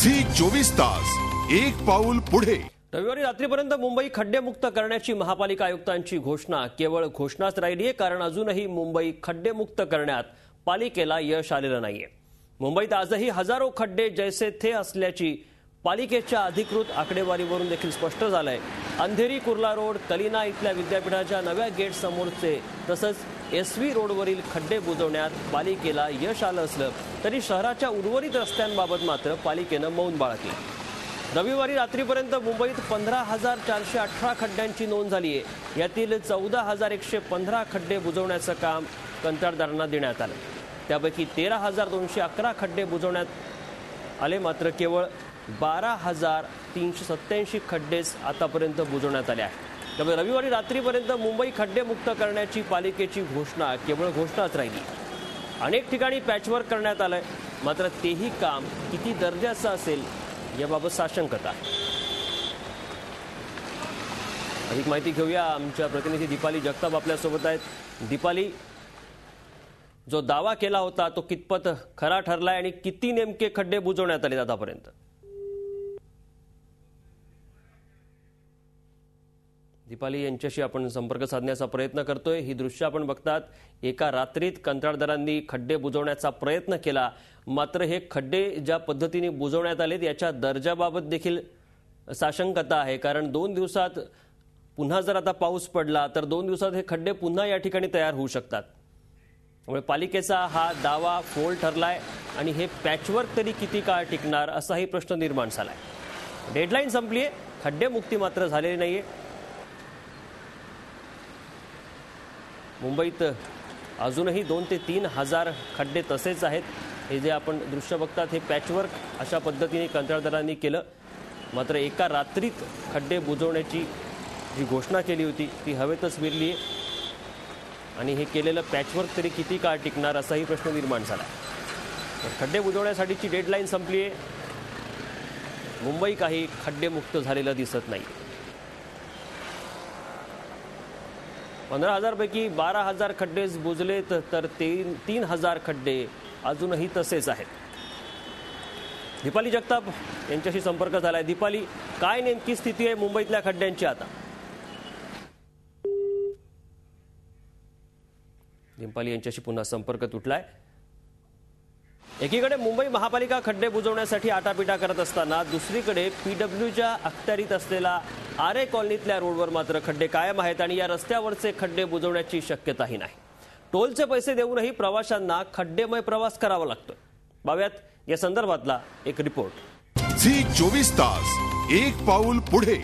Zee 24 तास एक पाऊल पुढे। रविवारी रात्रीपर्यंत मुंबई खड्डेमुक्त करण्याची महापालिका आयुक्तांची घोषणा केवळ घोषणाच राहिली आहे, कारण अजूनही मुंबई खड्डेमुक्त करण्यात पालिकेला यश आलेलं नाहीये। मुंबईत आजही हजारो खड्डे जैसे थे असल्याची पालिकेच्या अधिकृत आकडेवारीवरून देखील स्पष्ट झालंय। अंधेरी कुर्ला रोड, कलिना इथल्या विद्यापीठाच्या नव्या गेट समोरचे तसंच एसव्ही रोडवरील खड्डे बुजवण्यात पालिकेला यश आलं असलं तरी शहराच्या उर्वरित रस्त्यांबाबत मात्र पालिकेनं मौन बाळगलं। रविवारी रात्रीपर्यंत मुंबईत 15,418 खड्ड्यांची नोंद झाली आहे। यातील 14,115 खड्डे बुजवण्याचं काम कंत्राटदारांना देण्यात आलं। त्यापैकी 13,211 खड्डे बुजवण्यात आले, मात्र केवळ 12,387 खड्डेच आतापर्यंत बुजवण्यात आले आहेत। त्यामुळे रविवारी रात्रीपर्यंत मुंबई खड्डेमुक्त करण्याची पालिकेची घोषणा केवळ घोषणाच राहिली। अनेक ठिकाणी पॅचवर्क करण्यात आलंय, मात्र तेही काम किती दर्जाचं असेल याबाबत साशंकता आहे। अधिक माहिती घेऊया, आमच्या प्रतिनिधी दीपाली जगताप आपल्यासोबत आहेत। दीपाली, जो दावा केला होता तो कितपत खरा ठरलाय आणि किती नेमके खड्डे बुजवण्यात आले आतापर्यंत? दीपाली यांच्याशी आपण संपर्क साधण्याचा प्रयत्न करतोय। ही दृश्य आपण बघतात, एका रात्रीत कंत्राटदारांनी खड्डे बुजवण्याचा प्रयत्न केला, मात्र हे खड्डे ज्या पद्धतीने बुजवण्यात आलेत याच्या दर्जाबाबत देखील साशंकता आहे, कारण 2 दिवसात पुन्हा जर आता पाऊस पडला तर 2 दिवसात हे खड्डे पुन्हा या ठिकाणी तयार होऊ शकतात। त्यामुळे पालिकेचा हा दावा फोल ठरलाय आणि हे पॅचवर्क तरी किती काळ टिकणार असाही प्रश्न निर्माण झालाय। डेडलाईन संपलीये, खड्डे मुक्ती मात्र झालेली नाहीये। मुंबईत अजूनही 2 ते 3 हजार खड्डे तसेच आहेत। हे जे आपण दृश्य बघतात हे पॅचवर्क अशा पद्धतीने कंत्राटदारांनी केलं, मात्र एका रात्रीत खड्डे बुजवण्याची जी घोषणा केली होती ती हवेतच विरली आहे आणि हे केलेलं पॅचवर्क तरी किती काळ टिकणार असाही प्रश्न निर्माण झाला। खड्डे बुजवण्यासाठीची डेडलाईन संपली आहे, मुंबई काही खड्डेमुक्त झालेलं दिसत नाही। 15,000 पैकी 12,000 खड्डेच बुजलेत, तर 3,000 खड्डे अजूनही तसेच आहेत। दीपाली जगताप यांच्याशी संपर्क झालाय। दीपाली, काय नेमकी स्थिती आहे मुंबईतल्या खड्ड्यांची आता? दीपाली यांच्याशी पुन्हा संपर्क तुटलाय। एकीकडे मुंबई महापालिका खड्डे बुजवण्यासाठी आटापिटा करत असताना दुसरीकडे पीडब्ल्यूच्या अखत्यारीत असलेला आरे कॉलनीतल्या रोडवर मात्र खड्डे कायम आहेत आणि या रस्त्यावरचे खड्डे बुजवण्याची शक्यताही नाही। टोलचे पैसे देऊनही प्रवाशांना खड्डेमय प्रवास करावा लागतोय। पाहूयात या संदर्भातला एक रिपोर्ट। झी 24 तास एक पाऊल पुढे।